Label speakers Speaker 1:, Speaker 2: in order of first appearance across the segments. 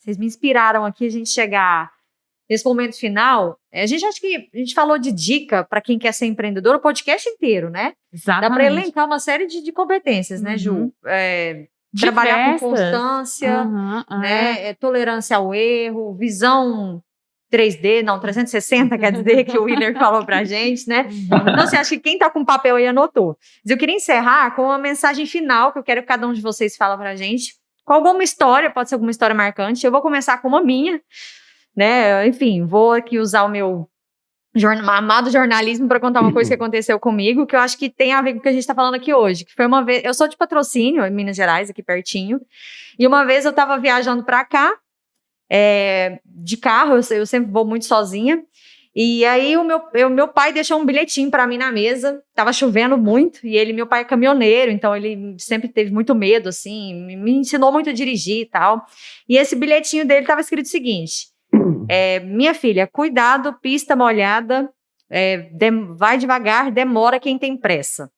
Speaker 1: Vocês me inspiraram aqui a gente chegar nesse momento final. A gente acha que a gente falou de dica para quem quer ser empreendedor o podcast inteiro, né?
Speaker 2: Exatamente.
Speaker 1: Dá para elencar uma série de competências, né, Ju? Trabalhar com constância, né? Tolerância ao erro, visão 3D, não, 360, quer dizer, que o Willer falou pra gente, né? Então, assim, acho que quem tá com papel aí anotou. Mas eu queria encerrar com uma mensagem final, que eu quero que cada um de vocês fale pra gente, com alguma história, pode ser alguma história marcante. Eu vou começar com uma minha, né? Enfim, vou aqui usar o meu amado jornalismo para contar uma coisa que aconteceu comigo, que eu acho que tem a ver com o que a gente tá falando aqui hoje, que foi uma vez, eu sou de Patrocínio, em Minas Gerais, aqui pertinho, e uma vez eu tava viajando pra cá, de carro, eu sempre vou muito sozinha, e aí o meu pai deixou um bilhetinho para mim na mesa, tava chovendo muito, e meu pai é caminhoneiro, então ele sempre teve muito medo, assim, me ensinou muito a dirigir e tal, e esse bilhetinho dele tava escrito o seguinte: minha filha, cuidado, pista molhada, vai devagar, demora quem tem pressa.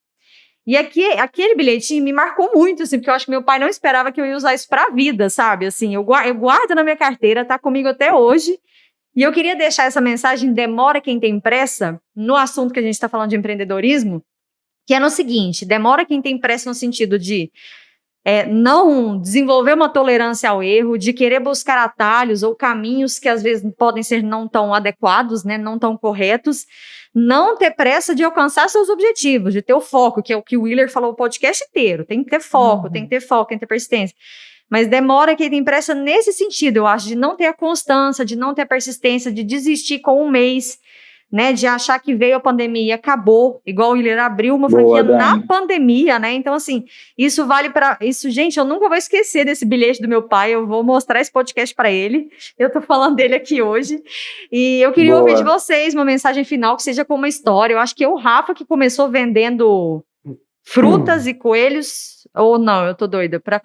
Speaker 1: E aquele bilhetinho me marcou muito, assim, porque eu acho que meu pai não esperava que eu ia usar isso pra vida, sabe? Assim, eu guardo na minha carteira, tá comigo até hoje. E eu queria deixar essa mensagem, demora quem tem pressa, no assunto que a gente está falando de empreendedorismo, que é no seguinte: demora quem tem pressa no sentido de não desenvolver uma tolerância ao erro, de querer buscar atalhos ou caminhos que às vezes podem ser não tão adequados, né, não tão corretos, não ter pressa de alcançar seus objetivos, de ter o foco, que é o que o Willer falou o podcast inteiro, tem que ter foco, tem que ter foco, tem que ter persistência. Mas demora quem tem pressa nesse sentido, eu acho, de não ter a constância, de não ter a persistência, de desistir com um mês, né, de achar que veio a pandemia e acabou, igual o Willer abriu uma franquia na pandemia, né, então assim, isso vale para isso, gente, eu nunca vou esquecer desse bilhete do meu pai, eu vou mostrar esse podcast para ele, eu tô falando dele aqui hoje, e eu queria ouvir de vocês uma mensagem final que seja com uma história. Eu acho que o Rafa que começou vendendo frutas e coelhos, ou não, eu tô doida, para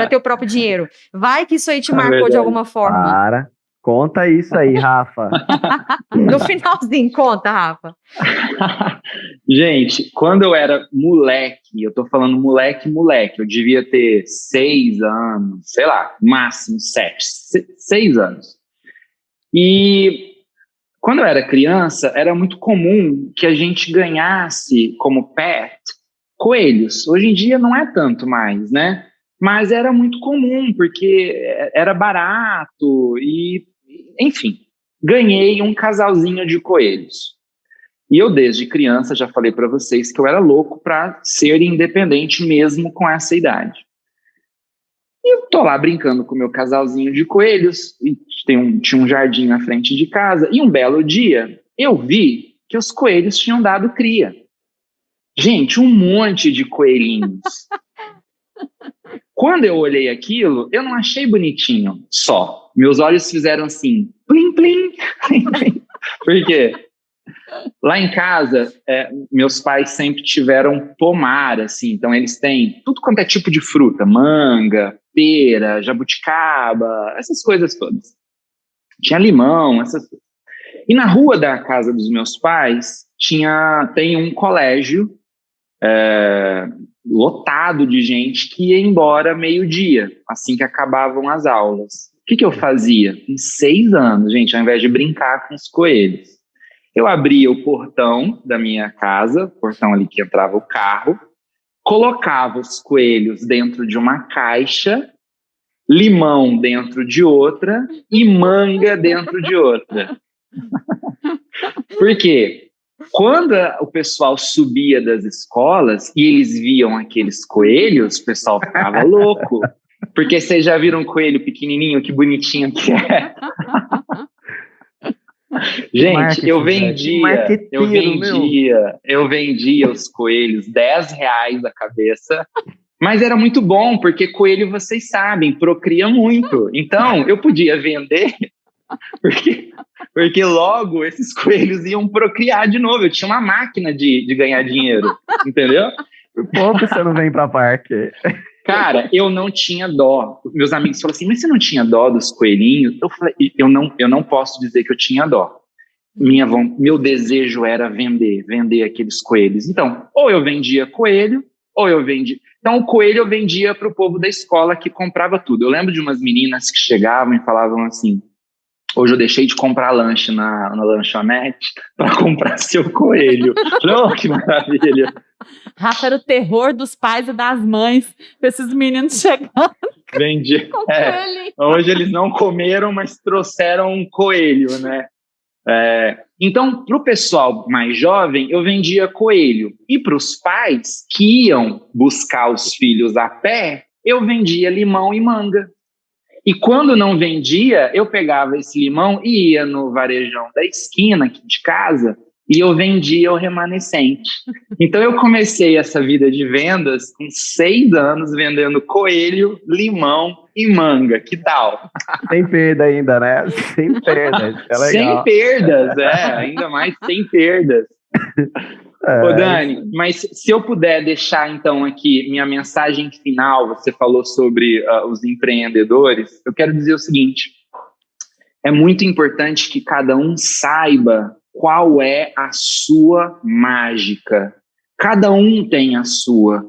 Speaker 1: ter o próprio dinheiro, vai que isso aí te marcou de alguma forma.
Speaker 3: Conta isso aí, Rafa.
Speaker 1: No finalzinho, conta, Rafa.
Speaker 4: Gente, quando eu era moleque, eu tô falando moleque, eu devia ter 6 anos, sei lá, máximo 7, 6 anos. E quando eu era criança, era muito comum que a gente ganhasse como pet coelhos. Hoje em dia não é tanto mais, né? Mas era muito comum, porque era barato e, enfim, ganhei um casalzinho de coelhos. E eu, desde criança, já falei para vocês que eu era louco para ser independente mesmo com essa idade. E eu tô lá brincando com o meu casalzinho de coelhos, e tinha um jardim na frente de casa, e um belo dia eu vi que os coelhos tinham dado cria. Gente, um monte de coelhinhos. Quando eu olhei aquilo, eu não achei bonitinho só. Meus olhos fizeram assim, plim, plim, plim, plim. Por quê? Lá em casa, meus pais sempre tiveram pomar, assim, então eles têm tudo quanto é tipo de fruta, manga, pera, jabuticaba, essas coisas todas. Tinha limão, essas coisas. E na rua da casa dos meus pais, tem um colégio lotado de gente que ia embora meio-dia, assim que acabavam as aulas. O que eu fazia? Com 6 anos, gente, ao invés de brincar com os coelhos, eu abria o portão da minha casa, o portão ali que entrava o carro, colocava os coelhos dentro de uma caixa, limão dentro de outra e manga dentro de outra. Por quê? Quando o pessoal subia das escolas e eles viam aqueles coelhos, o pessoal ficava louco. Porque vocês já viram um coelho pequenininho, que bonitinho que é? Gente, eu vendia os coelhos R$10 a cabeça, mas era muito bom, porque coelho, vocês sabem, procria muito. Então, eu podia vender, porque logo esses coelhos iam procriar de novo. Eu tinha uma máquina de ganhar dinheiro, entendeu?
Speaker 3: Por pouco você não vem pra parque.
Speaker 4: Cara, eu não tinha dó. Meus amigos falaram assim, mas você não tinha dó dos coelhinhos? Eu falei, eu não posso dizer que eu tinha dó. Meu desejo era vender aqueles coelhos. Então, ou eu vendia coelho, ou eu vendia. Então, o coelho eu vendia para o povo da escola que comprava tudo. Eu lembro de umas meninas que chegavam e falavam assim: hoje eu deixei de comprar lanche na lanchonete para comprar seu coelho. Oh, que maravilha!
Speaker 2: Rafa era o terror dos pais e das mães, esses meninos chegando.
Speaker 4: Vendia. Hoje eles não comeram, mas trouxeram um coelho, né? Então, para o pessoal mais jovem, eu vendia coelho. E para os pais que iam buscar os filhos a pé, eu vendia limão e manga. E quando não vendia, eu pegava esse limão e ia no varejão da esquina aqui de casa e eu vendia o remanescente. Então eu comecei essa vida de vendas com 6 anos vendendo coelho, limão e manga. Que tal?
Speaker 3: Sem perda ainda, né? Sem perdas. É legal.
Speaker 4: Sem perdas, ainda mais sem perdas. Ô Dani, mas se eu puder deixar então aqui minha mensagem final, você falou sobre os empreendedores, eu quero dizer o seguinte: é muito importante que cada um saiba qual é a sua mágica. Cada um tem a sua.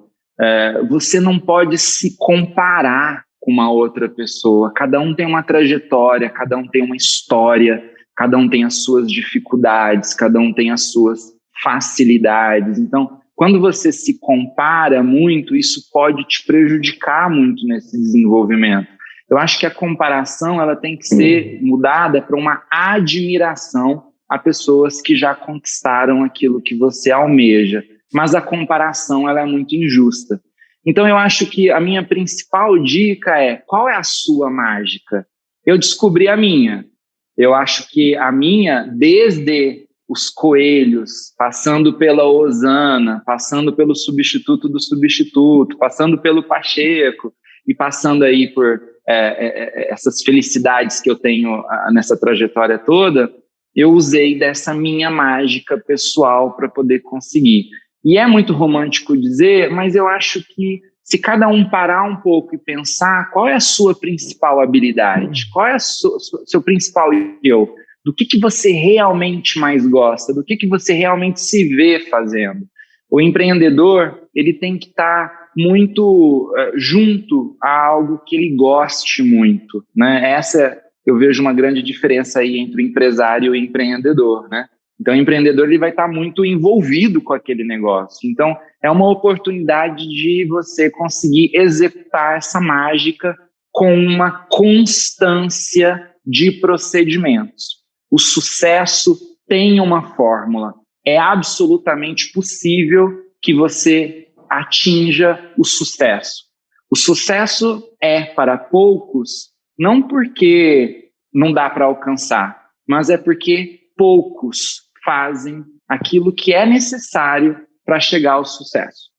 Speaker 4: Você não pode se comparar com uma outra pessoa. Cada um tem uma trajetória, cada um tem uma história, cada um tem as suas dificuldades, cada um tem as suas facilidades. Então, quando você se compara muito, isso pode te prejudicar muito nesse desenvolvimento. Eu acho que a comparação ela tem que ser mudada para uma admiração a pessoas que já conquistaram aquilo que você almeja. Mas a comparação ela é muito injusta. Então, eu acho que a minha principal dica é: qual é a sua mágica? Eu descobri a minha. Eu acho que a minha, desde os coelhos, passando pela Osana, passando pelo substituto do substituto, passando pelo Pacheco e passando aí por essas felicidades que eu tenho nessa trajetória toda, eu usei dessa minha mágica pessoal para poder conseguir. E é muito romântico dizer, mas eu acho que se cada um parar um pouco e pensar qual é a sua principal habilidade, qual é o seu principal eu, do que você realmente mais gosta, do que você realmente se vê fazendo. O empreendedor, ele tem que estar muito junto a algo que ele goste muito, né? Essa eu vejo uma grande diferença aí entre o empresário e o empreendedor, né? Então, o empreendedor ele vai estar muito envolvido com aquele negócio. Então, é uma oportunidade de você conseguir executar essa mágica com uma constância de procedimentos. O sucesso tem uma fórmula. É absolutamente possível que você atinja o sucesso. O sucesso é para poucos, não porque não dá para alcançar, mas é porque poucos fazem aquilo que é necessário para chegar ao sucesso.